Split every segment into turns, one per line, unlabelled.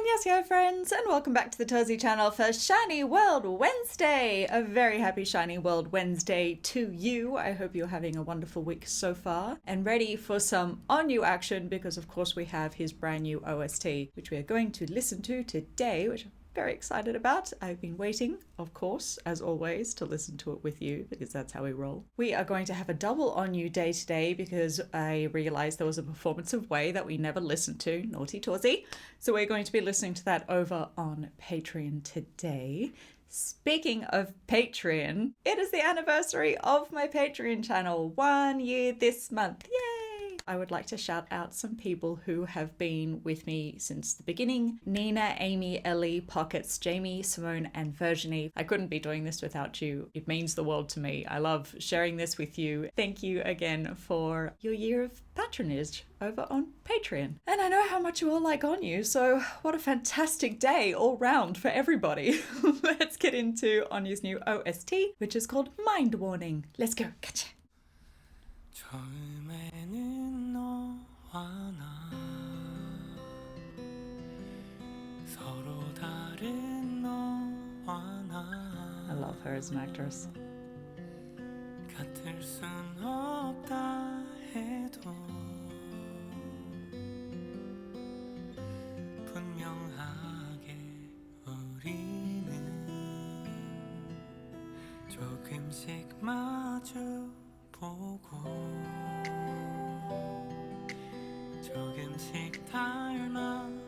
Annyeonghaseyo friends, and welcome back to the Torsie channel for SHINee World Wednesday! A very happy SHINee World Wednesday to you. I hope you're having a wonderful week so far and ready for some Onew action because of course we have his brand new OST which we are going to listen to today, which I'm very excited about. I've been waiting, of course, as always, to listen to it with you because that's how we roll. We are going to have a double Onew day today because I realized there was a performance of Way that we never listened to, naughty Torsie. So we're going to be listening to that over on Patreon today. Speaking of Patreon, it is the anniversary of my Patreon channel. 1 year this month. Yay! I would like to shout out some people who have been with me since the beginning. Nina, Amy, Ellie, Pockets, Jamie, Simone, and Virginie. I couldn't be doing this without you. It means the world to me. I love sharing this with you. Thank you again for your year of patronage over on Patreon. And I know how much you all like Onew, so what a fantastic day all round for everybody. Let's get into Onew's new OST, which is called Mind Warning. Let's go. Catch it.
처음에는 너와 나 서로 다른 너와 나
I love her as an actress.
같을 순 없다 해도 분명하게 우리는 조금씩 마주 보고 조금씩 닮아가고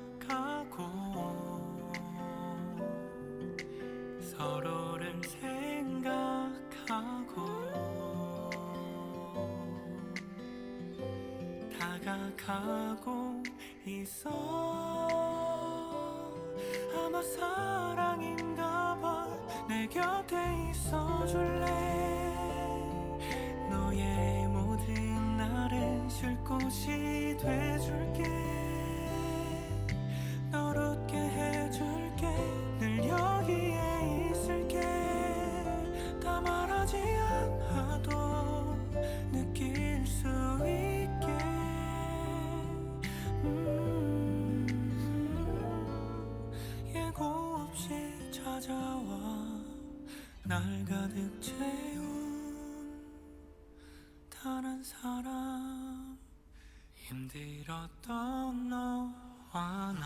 서로를 생각하고 다가가고 있어. 아마 사랑인가 봐. 내 곁에 있어줄래. 너의 모든 나를 쉴 곳이 돼줄게. 널 웃게 해줄게. 늘 여기에 있을게. 다 말하지 않아도 느낄 수 있게. 예고 없이 찾아와 날 가득 채운 다른 사람. 힘들었던 너와 나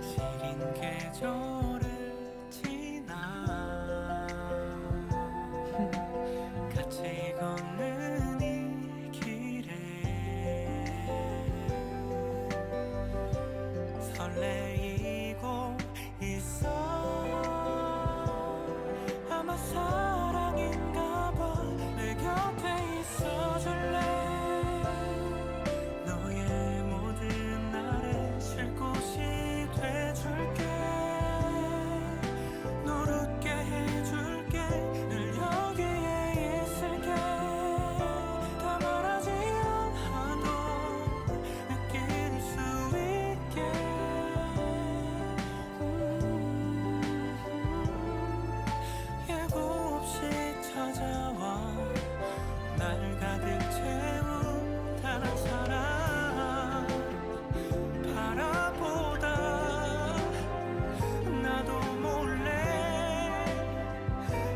시린 계절을 지나 같이 걷는 이 길에 설레이고 있어. 아마 사랑인가 봐. 내 곁에 있어줄래. 너의 모든 나를 쉴 곳이 돼줄게. 널 웃게 해줄게. 늘 여기에 있을게. 다 말하지 않아도 느낄 수 있게. 예고 없이 찾아와 날 가득 채운 다른 사람. 바라보다 나도 몰래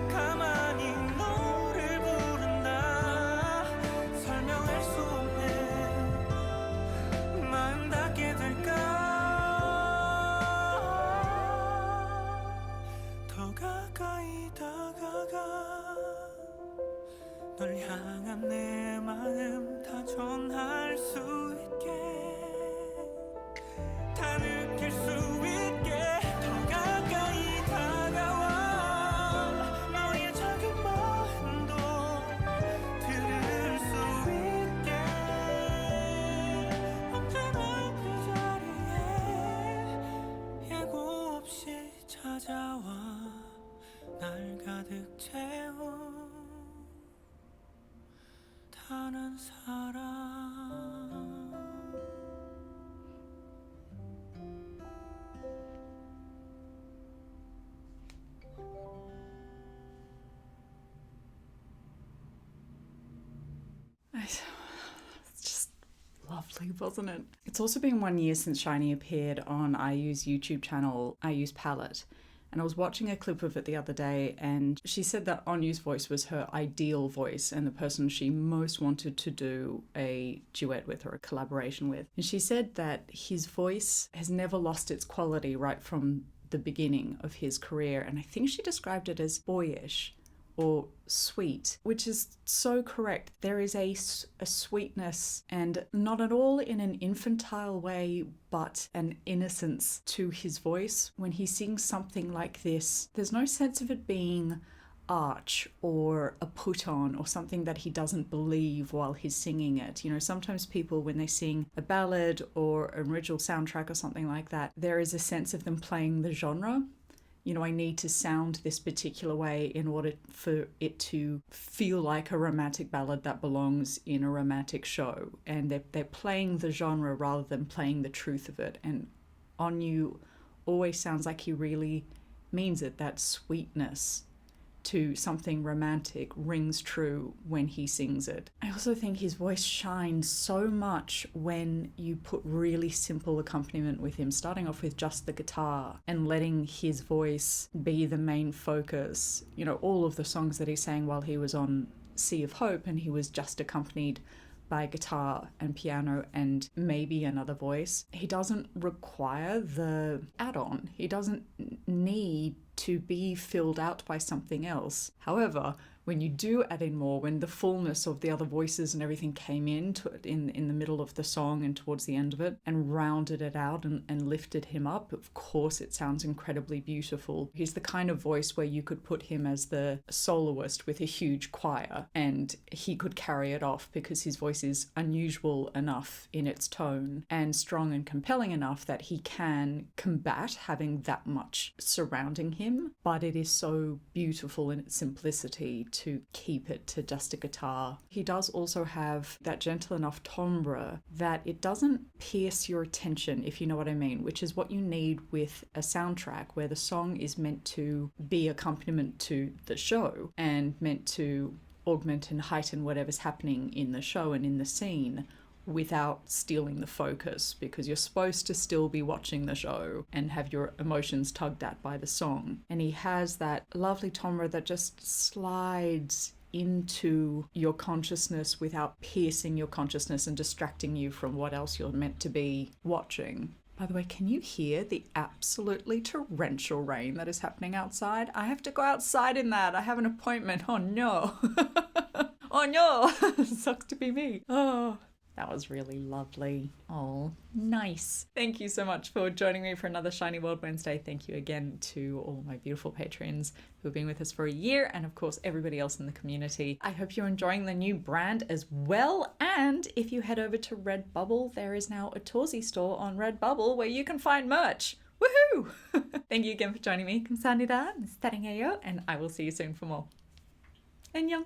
가만히 너를 부른다. 설명할 수 없는 마음 닿게 될까. 더 가까이 다가가 널 향한 내 마음 다 전할 수 있게. 다 느낄 수 있게. 더 가까이 다가와 너의 작은 마음도 들을 수 있게. 언제나 그 자리에 예고 없이 찾아와 날 가득 채운 다른 사람.
I just love lovely, wasn't it? It's also been 1 year since SHINee appeared on IU's YouTube channel, IU's Palette. And I was watching a clip of it the other day, and she said that Onew's voice was her ideal voice and the person she most wanted to do a duet with or a collaboration with. And she said that his voice has never lost its quality right from the beginning of his career. And I think she described it as boyish or sweet, which is so correct. There is a sweetness, and not at all in an infantile way, but an innocence to his voice. When he sings something like this, there's no sense of it being arch or a put on or something that he doesn't believe while he's singing it. You know, sometimes people, when they sing a ballad or an original soundtrack or something like that, there is a sense of them playing the genre. You know, I need to sound this particular way in order for it to feel like a romantic ballad that belongs in a romantic show. And they're playing the genre rather than playing the truth of it. And Onew always sounds like he really means it. That sweetness to something romantic rings true when he sings it. I also think his voice shines so much when you put really simple accompaniment with him, starting off with just the guitar and letting his voice be the main focus. You know, all of the songs that he sang while he was on Sea of Hope, and he was just accompanied by guitar and piano and maybe another voice. He doesn't require the add-on. He doesn't need to be filled out by something else. However, when you do add in more, when the fullness of the other voices and everything came in the middle of the song and towards the end of it and rounded it out and lifted him up, of course it sounds incredibly beautiful. He's the kind of voice where you could put him as the soloist with a huge choir and he could carry it off, because his voice is unusual enough in its tone and strong and compelling enough that he can combat having that much surrounding him, but it is so beautiful in its simplicity to keep it to just a guitar. He does also have that gentle enough timbre that it doesn't pierce your attention, if you know what I mean, which is what you need with a soundtrack where the song is meant to be accompaniment to the show and meant to augment and heighten whatever's happening in the show and in the scene, without stealing the focus, because you're supposed to still be watching the show and have your emotions tugged at by the song. And he has that lovely timbre that just slides into your consciousness without piercing your consciousness and distracting you from what else you're meant to be watching. By the way, can you hear the absolutely torrential rain that is happening outside? I have to go outside in that. I have an appointment. Oh no. Oh no. Sucks to be me. Oh. That was really lovely. Oh, nice. Thank you so much for joining me for another SHINee World Wednesday. Thank you again to all my beautiful patrons who have been with us for a year, and of course everybody else in the community. I hope you're enjoying the new brand as well. And if you head over to Redbubble, there is now a Torsie store on Redbubble where you can find merch. Woohoo! Thank you again for joining me. 감사합니다. and I will see you soon for more. 안녕.